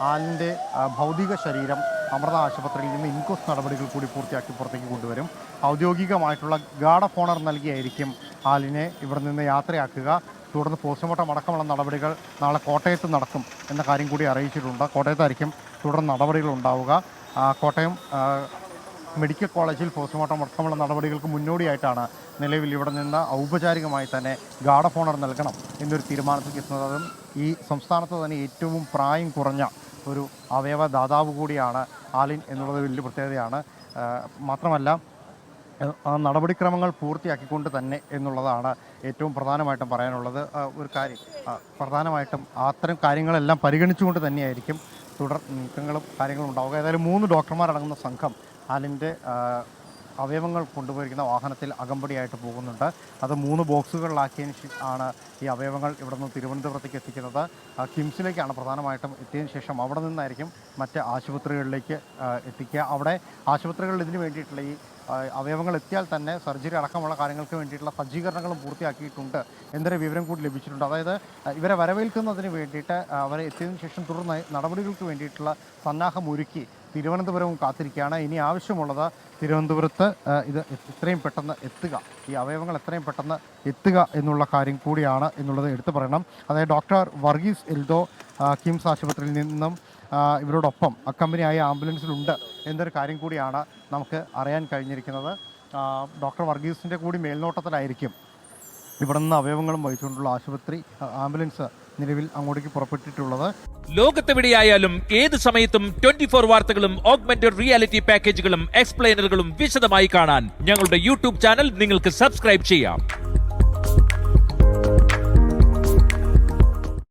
ആലിൻ്റെ ഭൗതിക ശരീരം അമൃത ആശുപത്രിയിൽ നിന്ന് ഇൻക്വസ്റ്റ് നടപടികൾ കൂടി പൂർത്തിയാക്കി പുറത്തേക്ക് കൊണ്ടുവരും. ഔദ്യോഗികമായിട്ടുള്ള ഗാർഡ് ഓഫ് ഓണർ നൽകിയായിരിക്കും ആലിനെ ഇവിടെ നിന്ന് യാത്രയാക്കുക. തുടർന്ന് പോസ്റ്റ്മോർട്ടം അടക്കമുള്ള നടപടികൾ നാളെ കോട്ടയത്ത് നടക്കും എന്ന കാര്യം കൂടി അറിയിച്ചിട്ടുണ്ട്. കോട്ടയത്തായിരിക്കും തുടർന്ന് നടപടികൾ ഉണ്ടാവുക. കോട്ടയം മെഡിക്കൽ കോളേജിൽ പോസ്റ്റ്മോർട്ടം അടക്കമുള്ള നടപടികൾക്ക് മുന്നോടിയായിട്ടാണ് നിലവിൽ ഇവിടെ നിന്ന് ഔപചാരികമായി തന്നെ ഗാർഡ് ഓഫ് ഓണർ നൽകണം എന്നൊരു തീരുമാനത്തിലേക്ക് എത്തുന്നത്. ഈ സംസ്ഥാനത്ത് തന്നെ ഏറ്റവും പ്രായം കുറഞ്ഞ ഒരു അവയവദാതാവ് കൂടിയാണ് ആലിൻ എന്നുള്ളത് വലിയ പ്രത്യേകതയാണ്. മാത്രമല്ല നടപടിക്രമങ്ങൾ പൂർത്തിയാക്കിക്കൊണ്ട് തന്നെ എന്നുള്ളതാണ് ഏറ്റവും പ്രധാനമായിട്ടും പറയാനുള്ളത്. ഒരു കാര്യം പ്രധാനമായിട്ടും അത്തരം കാര്യങ്ങളെല്ലാം പരിഗണിച്ചുകൊണ്ട് തന്നെയായിരിക്കും തുടർ നീക്കങ്ങളും കാര്യങ്ങളും ഉണ്ടാവുക. ഏതായാലും 3 ഡോക്ടർമാരടങ്ങുന്ന സംഘം ആലിൻ്റെ അവയവങ്ങൾ കൊണ്ടുപോയിരിക്കുന്ന വാഹനത്തിൽ അകമ്പടിയായിട്ട് പോകുന്നുണ്ട്. അത് 3 ബോക്സുകളിലാക്കിയതിന് ആണ് ഈ അവയവങ്ങൾ ഇവിടെ നിന്ന് തിരുവനന്തപുരത്തേക്ക് എത്തിക്കുന്നത്. കിംസിലേക്കാണ് പ്രധാനമായിട്ടും എത്തിയതിന് ശേഷം അവിടെ നിന്നായിരിക്കും മറ്റ് ആശുപത്രികളിലേക്ക് എത്തിക്കുക. അവിടെ ആശുപത്രികളിൽ ഇതിന് വേണ്ടിയിട്ടുള്ള ഈ അവയവങ്ങൾ എത്തിയാൽ തന്നെ സർജറി അടക്കമുള്ള കാര്യങ്ങൾക്ക് വേണ്ടിയിട്ടുള്ള സജ്ജീകരണങ്ങളും പൂർത്തിയാക്കിയിട്ടുണ്ട് എന്നൊരു വിവരം കൂടി ലഭിച്ചിട്ടുണ്ട്. അതായത് ഇവരെ വരവേൽക്കുന്നതിന് വേണ്ടിയിട്ട് അവരെ എത്തിയതിനു ശേഷം തുടർ നടപടികൾക്ക് വേണ്ടിയിട്ടുള്ള സന്നാഹം ഒരുക്കി തിരുവനന്തപുരവും കാത്തിരിക്കുകയാണ്. ഇനി ആവശ്യമുള്ളത് തിരുവനന്തപുരത്ത് ഇത് എത്രയും പെട്ടെന്ന് എത്തുക, ഈ അവയവങ്ങൾ എത്രയും പെട്ടെന്ന് എത്തുക എന്നുള്ള കാര്യം കൂടിയാണ് എന്നുള്ളത് എടുത്തു പറയണം. അതായത് ഡോക്ടർ വർഗീസ് എൽദോ കിംസ് ആശുപത്രിയിൽ നിന്നും ഇവരോടൊപ്പം അക്കമ്പനിയായ ആംബുലൻസിലുണ്ട് എന്നൊരു കാര്യം കൂടിയാണ് നമുക്ക് അറിയാൻ കഴിഞ്ഞിരിക്കുന്നത്. ഡോക്ടർ വർഗീസിൻ്റെ കൂടി മേൽനോട്ടത്തിലായിരിക്കും ഇവിടെ നിന്ന് അവയവങ്ങളും വഹിച്ചുകൊണ്ടുള്ള ആംബുലൻസ് നിലവിൽ അങ്ങോട്ടേക്ക് പുറപ്പെട്ടിട്ടുള്ളത്. ലോകത്തെവിടെയായാലും ഏത് സമയത്തും 24 വാർത്തകളും ഓഗ്മെന്റഡ് റിയാലിറ്റി പാക്കേജുകളും എക്സ്പ്ലെയിനറുകളും വിശദമായി കാണാൻ ഞങ്ങളുടെ യൂട്യൂബ് ചാനൽ നിങ്ങൾക്ക് സബ്സ്ക്രൈബ് ചെയ്യാം.